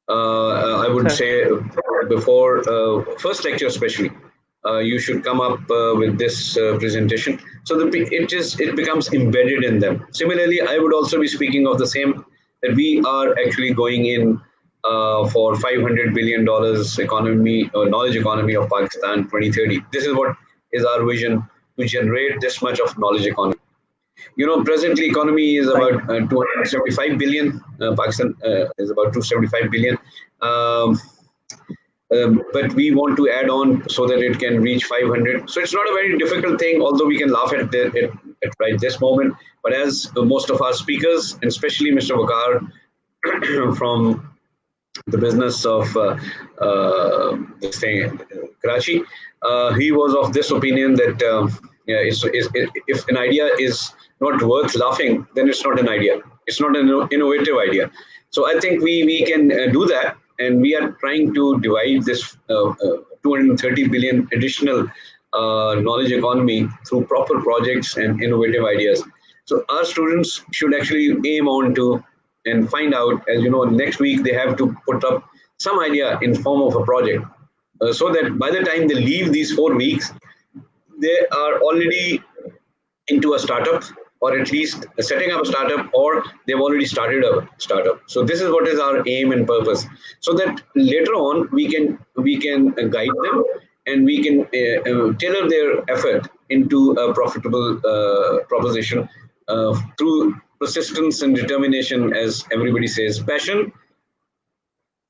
I would say before first lecture especially, you should come up with this presentation so that it becomes embedded in them. Similarly, I would also be speaking of the same, that we are actually going in for $500 billion economy or knowledge economy of Pakistan 2030. This is what is our vision, to generate this much of knowledge economy. You know, presently economy is about 275 billion. Pakistan is about 275 billion. But we want to add on so that it can reach 500. So it's not a very difficult thing, although we can laugh at it at right this moment. But as most of our speakers, and especially Mr. Wakar from the business of this thing, Karachi, he was of this opinion that yeah, if an idea is not worth laughing, then it's not an idea. It's not an innovative idea. So I think we can do that, and we are trying to divide this 230 billion additional knowledge economy through proper projects and innovative ideas. So our students should actually aim on to and find out, as you know, next week they have to put up some idea in form of a project, so that by the time they leave these 4 weeks, they are already into a startup, or at least setting up a startup, or they've already started a startup. So this is what is our aim and purpose, so that later on we can guide them, and we can tailor their effort into a profitable proposition through persistence and determination. As everybody says, passion,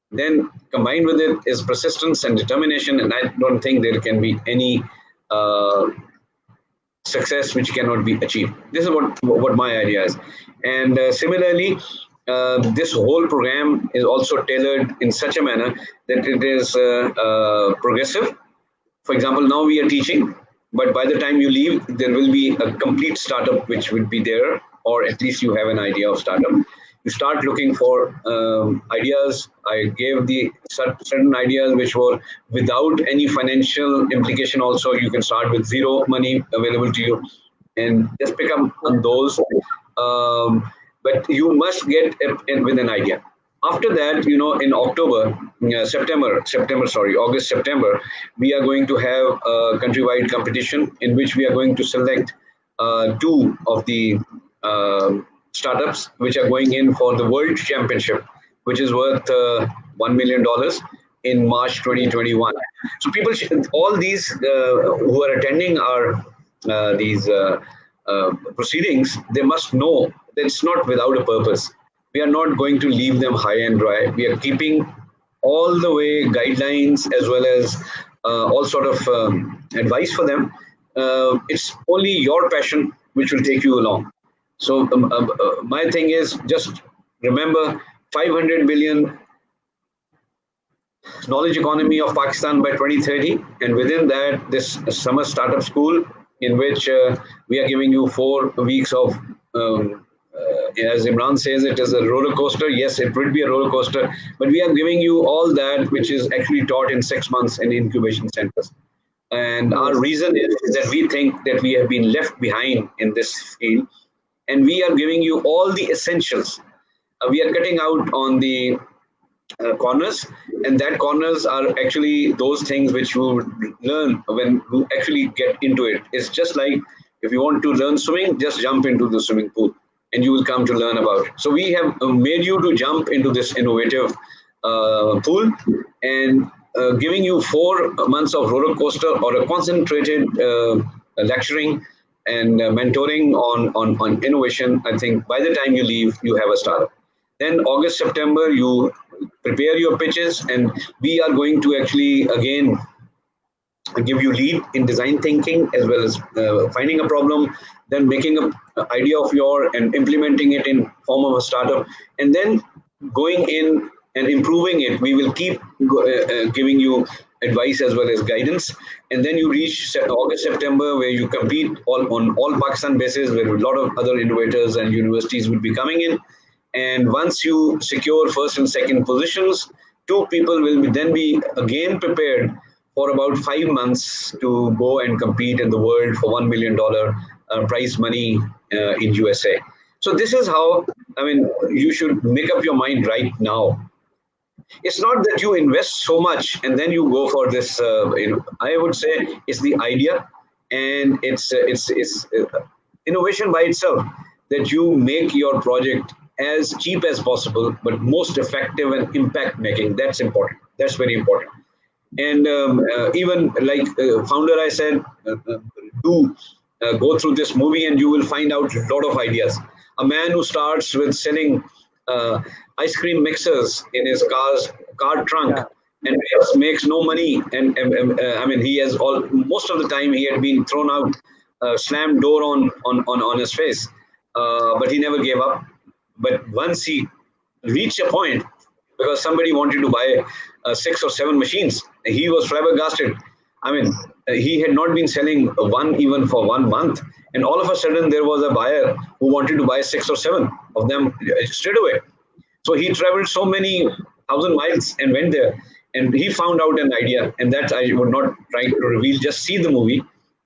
then combined with it is persistence and determination, and I don't think there can be any success which cannot be achieved. This is what my idea is. And similarly, this whole program is also tailored in such a manner that it is progressive. For example, now we are teaching, but by the time you leave, there will be a complete startup which would be there, or at least you have an idea of startup. You start looking for ideas. I gave the certain ideas which were without any financial implication. Also, you can start with zero money available to you, and just pick up on those. But you must get in with an idea. After that, you know, in October, August, September, we are going to have a countrywide competition in which we are going to select two of the startups which are going in for the World Championship, which is worth $1 million in March 2021. So people, all these who are attending our these proceedings, they must know that it's not without a purpose. We are not going to leave them high and dry. We are keeping all the way guidelines as well as all sort of advice for them. It's only your passion which will take you along. So my thing is, just remember 500 billion knowledge economy of Pakistan by 2030, and within that, this summer startup school in which we are giving you 4 weeks of as Imran says, it is a roller coaster. Yes, it would be a roller coaster, but we are giving you all that which is actually taught in 6 months in incubation centers. And our reason is that we think that we have been left behind in this field, and we are giving you all the essentials. We are cutting out on the corners, and that corners are actually those things which you learn when you actually get into it. It's just like if you want to learn swimming, just jump into the swimming pool and you will come to learn about it. So we have made you to jump into this innovative pool, and giving you 4 months of roller coaster or a concentrated lecturing and mentoring on innovation. I think by the time you leave, you have a startup. Then August, September, you prepare your pitches, and we are going to actually again give you lead in design thinking as well as finding a problem, then making an idea of your and implementing it in form of a startup, and then going in and improving it. We will keep giving you advice as well as guidance, and then you reach August, September, where you compete on all Pakistan bases, where a lot of other innovators and universities will be coming in. And once you secure first and second positions, 2 people will then be again prepared for about 5 months to go and compete in the world for $1 million prize money in USA. So this is how, I mean, you should make up your mind right now. It's not that you invest so much and then you go for this. I would say it's the idea, and it's innovation by itself, that you make your project as cheap as possible, but most effective and impact making. That's important. That's very important. And even like founder, I said, do go through this movie and you will find out a lot of ideas. A man who starts with selling uh, ice cream mixers in his car trunk, Yeah. and makes no money, and I mean, he has all, most of the time he had been thrown out, slammed door on his face, but he never gave up. But once he reached a point, because somebody wanted to buy 6 or 7 machines, he was flabbergasted. I mean, he had not been selling one even for 1 month, and all of a sudden there was a buyer who wanted to buy 6 or 7 of them straight away. So he traveled so many thousand miles and went there, and he found out an idea, and that I would not try to reveal. Just see the movie,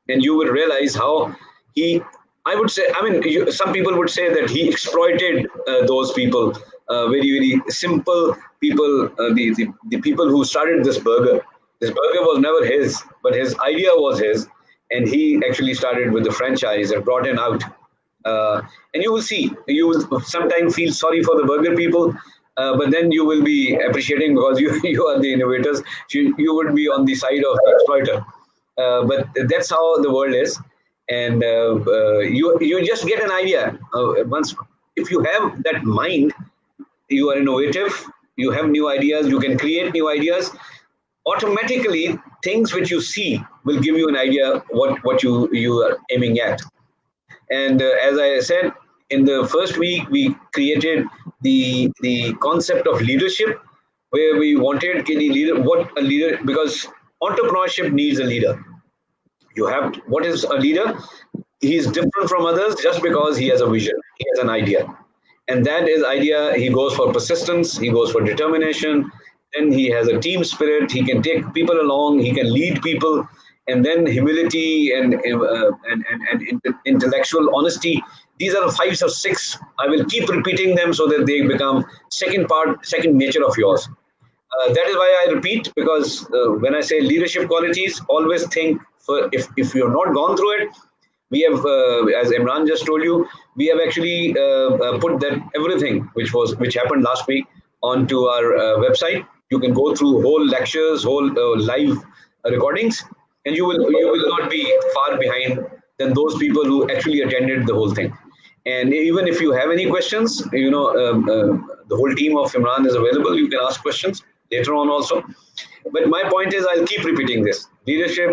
and you will realize how he. I would say, I mean, some people would say that he exploited those people, very simple people, the people who started this burger. This burger was never his, but his idea was his, and he actually started with the franchise and brought it out. And you will see, you will sometimes feel sorry for the burger people, but then you will be appreciating, because you are the innovators. You would be on the side of the exploiter. But that's how the world is, and you just get an idea. Once, if you have that mind, you are innovative. You have new ideas. You can create new ideas. Automatically, things which you see will give you an idea what you are aiming at. And as I said, in the first week, we created the concept of leadership, where we wanted any leader, what a leader, because entrepreneurship needs a leader. You have what is a leader? He is different from others just because he has a vision, he has an idea, and that is idea. He goes for persistence, he goes for determination. Then he has a team spirit. He can take people along. He can lead people, and then humility and intellectual honesty. These are 5 or 6. I will keep repeating them so that they become second nature of yours. That is why I repeat, because when I say leadership qualities, always think, for if you're not gone through it, we have, as Imran just told you, we have actually put that everything which happened last week onto our website. You can go through whole lectures, whole live recordings, and you will not be far behind than those people who actually attended the whole thing. And even if you have any questions, the whole team of Imran is available. You can ask questions later on also. But my point is, I'll keep repeating this. Leadership,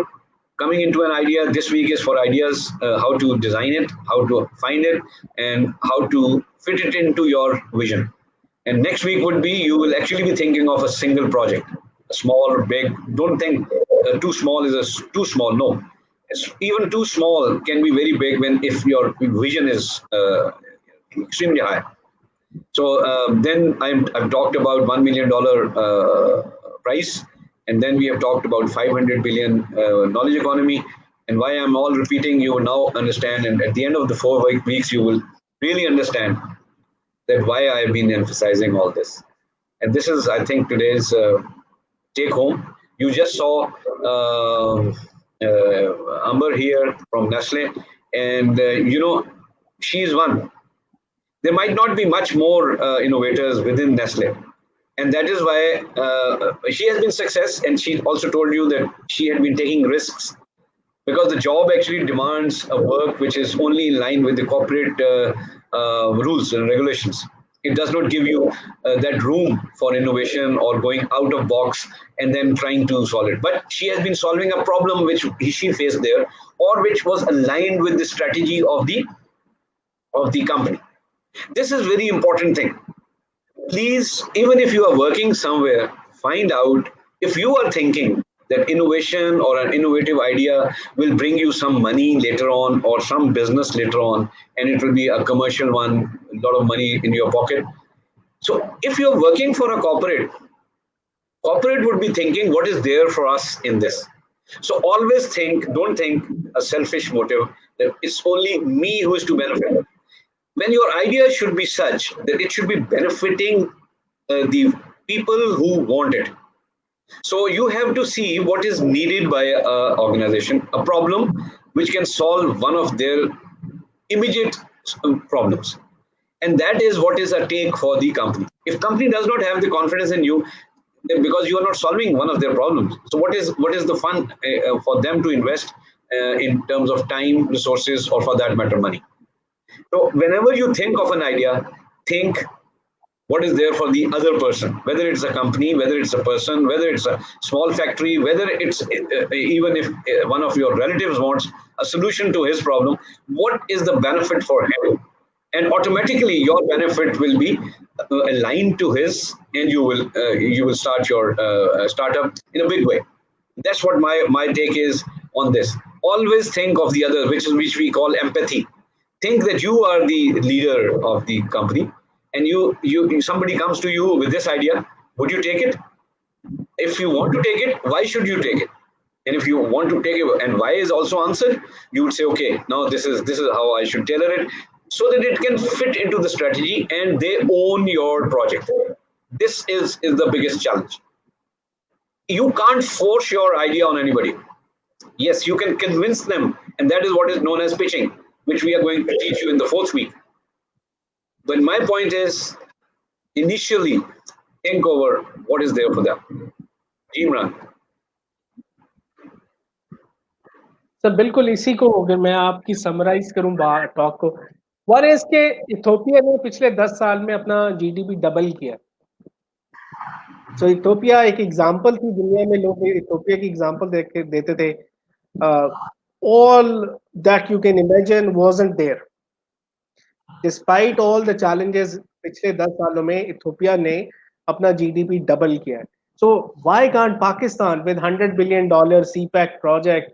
coming into an idea. This week is for ideas, how to design it, how to find it, and how to fit it into your vision. And next week would be, you will actually be thinking of a single project, small or big. Don't think too small is too small. No, it's even too small can be very big when if your vision is extremely high. So then I've talked about $1 million price, and then we have talked about 500 billion knowledge economy. And why I'm all repeating, you will now understand. And at the end of the 4 weeks, you will really understand that why I have been emphasizing all this. And this is, I think, today's take home. You just saw Amber here from Nestle, and she's one. There might not be much more innovators within Nestle, and that is why she has been success. And she also told you that she had been taking risks, because the job actually demands a work which is only in line with the corporate rules and regulations. It does not give you that room for innovation or going out of box and then trying to solve it. But she has been solving a problem which she faced there, or which was aligned with the strategy of the company. This is very important thing. Please, even if you are working somewhere, find out if you are thinking that innovation or an innovative idea will bring you some money later on, or some business later on, and it will be a commercial one, a lot of money in your pocket. So if you're working for a corporate, Corporate would be thinking, what is there for us in this? So always think, don't think a selfish motive that it's only me who is to benefit. When your idea should be such that it should be benefiting the people who want it. So you have to see what is needed by an organization, a problem which can solve one of their immediate problems, and that is what is a take for the company. If company does not have the confidence in you, then because you are not solving one of their problems, so what is the fun for them to invest in terms of time, resources, or for that matter money? So whenever you think of an idea, think what is there for the other person, whether it's a company, whether it's a person, whether it's a small factory, whether it's even if one of your relatives wants a solution to his problem, what is the benefit for him? And automatically your benefit will be aligned to his, and you will start your startup in a big way. That's what my take is on this. Always think of the other, which we call empathy. Think that you are the leader of the company, and you somebody comes to you with this idea. Would you take it? If you want to take it, why should you take it? And if you want to take it and why is also answered, you would say, okay, now this is how I should tailor it so that it can fit into the strategy and they own your project. This is the biggest challenge. You can't force your idea on anybody. Yes, you can convince them, and that is what is known as pitching, which we are going to teach you in the 4th week. But my point is, initially, think over what is there for them. Imran. Sir बिल्कुल इसी को अगर मैं आपकी summarise करूं talk को, one is के Ethiopia ने पिछले 10 साल में अपना जीडीपी डबल किया. सो इथोपिया एक एग्जांपल थी दुनिया में, लोग इथोपिया की एग्जांपल देते थे. All that you can imagine wasn't there. Despite all the challenges पिछले 10 सालों में इथोपिया ने अपना जीडीपी डबल किया है. So why can't Pakistan with $100 billion CPEC project,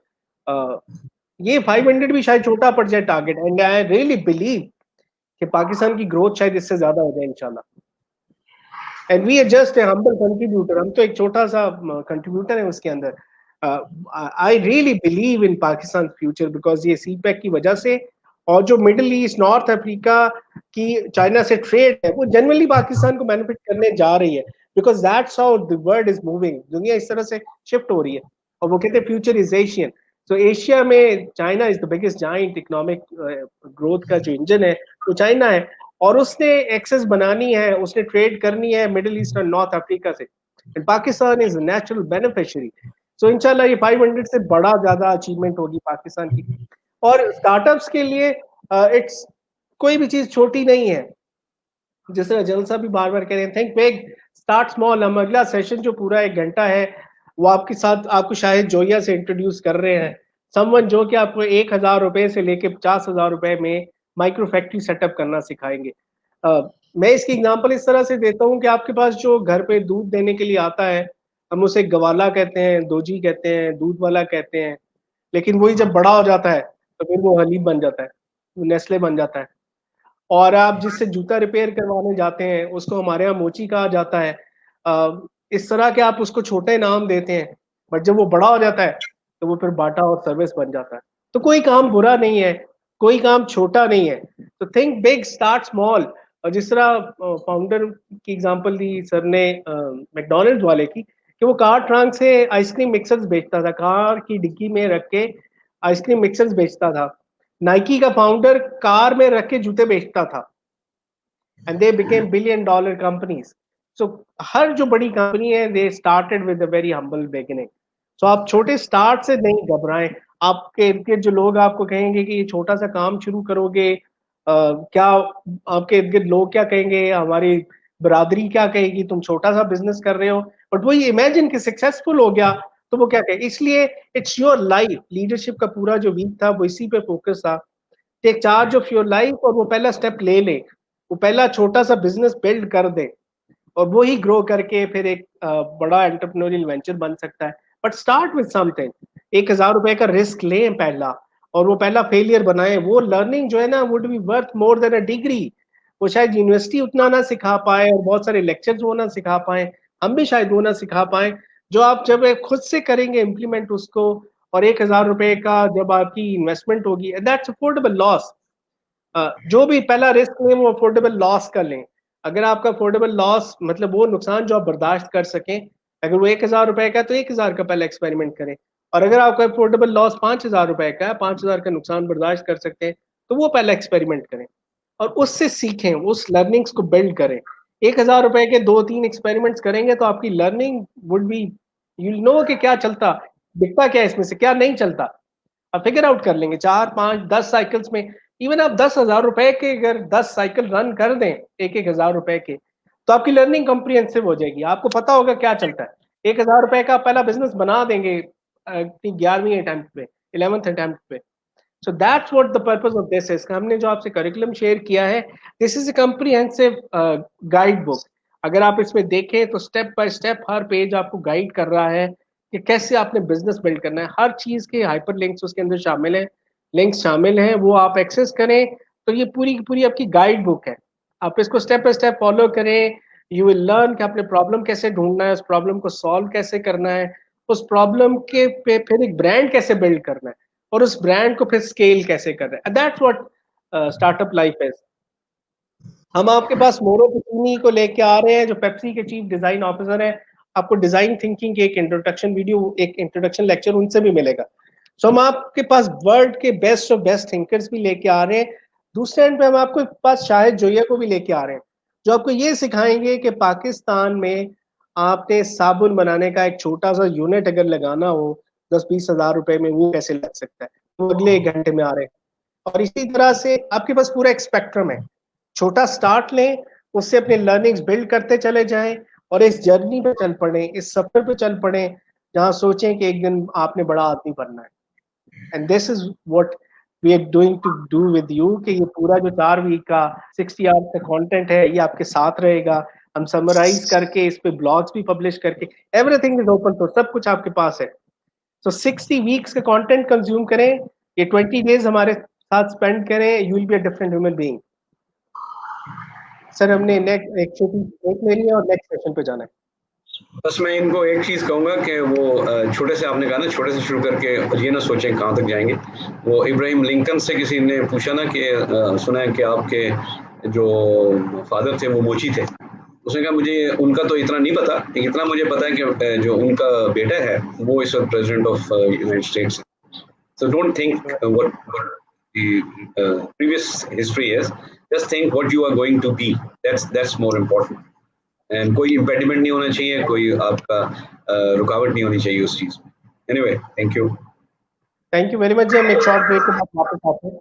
ये 500 भी शायद छोटा पड़ जाए target, and I really believe कि पाकिस्तान की ग्रोथ शायद इससे ज्यादा हो जाए इंशाल्लाह. And we are just a humble contributor, हम तो एक छोटा सा कंट्रीब्यूटर है उसके अंदर. I really believe in Pakistan future because ये सीपैक की वजह से, और जो मिडिल ईस्ट, नॉर्थ अफ्रीका की चाइना से ट्रेड है वो जनरली पाकिस्तान को बेनिफिट करने जा रही है, because that's how the world is moving. दुनिया इस तरह से शिफ्ट हो रही है, और वो कहते हैं फ्यूचर इज एशियन. तो एशिया में China is the biggest giant economic growth का जो इंजन है वो चाइना है, और उसने एक्सेस बनानी है, उसने ट्रेड करनी है मिडिल ईस्ट और नॉर्थ अफ्रीका से, and Pakistan is natural beneficiary. So इंशाल्लाह ये 500 से बड़ा ज्यादा अचीवमेंट होगी पाकिस्तान की. और स्टार्टअप्स के लिए इट्स कोई भी चीज छोटी नहीं है. जिस तरह जलसा भी बार बार कह रहे हैं, थिंक बिग, स्टार्ट स्मॉल. हम अगला सेशन जो पूरा 1 घंटा है वो आपके साथ, आपको शाहिद जोया से इंट्रोड्यूस कर रहे हैं, समवन जो कि आपको 1000 रुपए से लेके 50,000 रुपए में माइक्रो फैक्ट्री सेटअप करना सिखाएंगे. मैं इसकी एग्जांपल इस तरह से देता हूँ कि आपके पास जो घर पे दूध देने के लिए आता है, हम उसे गवाला कहते हैं, दोजी कहते हैं, दूध वाला कहते हैं, लेकिन वही जब बड़ा हो जाता है तो फिर वो हलीब बन जाता है, वो नेस्ले बन जाता है. और आप जिससे जूता रिपेयर करवाने जाते हैं उसको हमारे यहाँ मोची कहा जाता है. इस तरह के आप उसको छोटे नाम देते हैं, बट जब वो बड़ा हो जाता है तो वो फिर बाटा और सर्विस बन जाता है. तो कोई काम बुरा नहीं है, कोई काम छोटा नहीं है. तो थिंक बिग, स्टार्ट स्मॉल. और जिस तरह फाउंडर की एग्जांपल दी सर ने मैकडॉनल्ड्स वाले की, कि वो कार ट्रंक से आइसक्रीम मिक्सर्स बेचता था, कार की डिग्गी में रख के आइसक्रीम मिक्सर्स बेचता था. नाइकी का फाउंडर कार में रख के जूते बेचता था, and they became $1 billion companies. So हर जो बड़ी कंपनी है they started with a very humble beginning. So आप छोटे स्टार्ट से नहीं घबराएं. आपके इर्द गिर्द जो लोग आपको कहेंगे कि ये छोटा सा काम शुरू करोगे, क्या आपके इर्द गिर्द लोग क्या कहेंगे, हमारी बरादरी क्या कहेगी, तुम छोटा सा बिजनेस कर रहे हो, बट वही इमेजिन कि सक्सेसफुल हो गया तो वो क्या कहे. इसलिए इट्स योर लाइफ. लीडरशिप का पूरा जो वीक था वो इसी पे फोकस था. Take charge of your life, और वो पहला स्टेप ले ले, वो पहला छोटा सा बिजनेस बिल्ड कर दे, और वो ही ग्रो करके फिर एक बड़ा एंटरप्रेन्योरियल वेंचर बन सकता है. But start with something. 1000 रुपए का रिस्क लें पहला, और वो पहला फेलियर बनाए. वो लर्निंग जो है ना would be worth more than a degree. वो शायद यूनिवर्सिटी उतना ना सिखा पाए और बहुत सारे लेक्चर्स वो ना सिखा पाए, हम भी शायद वो ना सिखा पाए जो आप जब खुद से करेंगे इम्प्लीमेंट उसको, और 1,000 रुपए का जब आपकी इन्वेस्टमेंट होगी, दैट्स अफोर्डेबल लॉस। जो भी पहला रिस्क लें वो अफोर्डेबल लॉस का लें। अगर आपका अफोर्डेबल लॉस मतलब वो नुकसान जो आप बर्दाश्त कर सकें, अगर वो 1,000 रुपए का तो 1,000 का पहला एक्सपेरिमेंट करें, और अगर आपका अफोर्डेबल लॉस 5,000 रुपए का है, 5,000 का नुकसान बर्दाश्त कर सकते हैं, तो वो पहला एक्सपेरिमेंट करें और उससे सीखें, उस लर्निंग्स को बिल्ड करें। 1,000 रुपए के 2-3 एक्सपेरिमेंट्स करेंगे तो आपकी learning would be, you know कि क्या चलता, दिखता क्या इसमें से क्या नहीं चलता, आप फिगर आउट कर लेंगे 4-5-10 साइकिल्स में। इवन आप 10,000 रुपए के अगर 10 साइकिल रन कर दें 1,000 रुपए के, तो आपकी लर्निंग कॉम्प्रिहेंसिव हो जाएगी, आपको पता होगा क्या चलता है। 1,000 रुपए का पहला बिजनेस बना देंगे 11वीं अटेम्प्ट पे, 11th अटेम्प्ट पे। So that's what the purpose of this is. हमने जो आपसे करिकुलम शेयर किया है, this is a comprehensive guide book. अगर आप इसमें देखें तो step by step her page आपको गाइड कर रहा है कि कैसे आपने बिजनेस बिल्ड करना है। हर चीज के हाइपर लिंक्स उसके अंदर शामिल है, लिंक्स शामिल हैं, वो आप एक्सेस करें तो ये पूरी की पूरी आपकी गाइड बुक है। आप इसको स्टेप बाय स्टेप फॉलो करें, यू विल लर्न कि आपने प्रॉब्लम कैसे ढूंढना है, उस प्रॉब्लम को सॉल्व कैसे करना है, उस प्रॉब्लम के पे फिर एक ब्रांड कैसे बिल्ड करना है, और उस ब्रांड को फिर स्केल कैसे कर रहे हैं। That's what startup life is. हम आपके पास मोरो पिचूनी को लेके आ रहे हैं जो पेप्सी के चीफ डिजाइन ऑफिसर हैं। आपको डिजाइन थिंकिंग की एक इंट्रोडक्शन वीडियो, एक इंट्रोडक्शन लेक्चर उनसे भी मिलेगा। सो हम आपके पास वर्ल्ड के बेस्ट ऑफ बेस्ट थिंकर्स भी लेके आ रहे हैं। दूसरे एंड पे हम आपको पास शाहिद जोया को भी लेके आ रहे हैं जो आपको ये सिखाएंगे कि पाकिस्तान में आपने साबुन बनाने का एक छोटा सा यूनिट अगर लगाना हो 10-20 हज़ार रुपए में, वो कैसे लग सकता है, वो अगले 1 घंटे में आ रहे हैं। और इसी तरह से आपके पास पूरा एक स्पेक्ट्रम है, छोटा स्टार्ट लें, उससे अपने लर्निंग्स बिल्ड करते चले जाएं और इस जर्नी पे चल पड़े, इस सफर पे चल पड़े जहां सोचें कि एक दिन आपने बड़ा आदमी बनना है। And this is what we are doing to do with you कि ये पूरा जो 4 वीक का 60 आवर्स का कंटेंट है ये आपके साथ रहेगा। हम समराइज करके इस पे ब्लॉग्स भी पब्लिश करके, एवरीथिंग इज ओपन, तो सब कुछ आपके पास है। सो 60 वीक्स का कंटेंट कंज्यूम करें, ये 20 डेज हमारे साथ स्पेंड करें, you will be a different human being. Sir हमने नेक्स्ट एक छोटी ब्रेक ले लिया और नेक्स्ट सेशन पे जाना है। बस मैं इनको एक चीज़ कहूँगा कि वो छोटे से, आपने कहा ना छोटे से शुरू करके, ये ना सोचें कहाँ तक जाएंगे। वो इब्राहिम लिंकन से किसी ने पूछा ना कि सुना है कि आपके जो फादर थे वो मोची थे। उसने कहा मुझे उनका तो इतना नहीं पता, लेकिन इतना मुझे पता है कि जो उनका बेटा है वो इस वक्त president of United states. So don't think what the previous history is. Just think what you are going to be. That's more important. And कोई impediment नहीं होना चाहिए, कोई आपका रुकावट नहीं होनी चाहिए उस चीज में। Anyway, thank you. Thank you very much जी, हम एक शॉर्ट ब्रेक के बाद वापस आते हैं।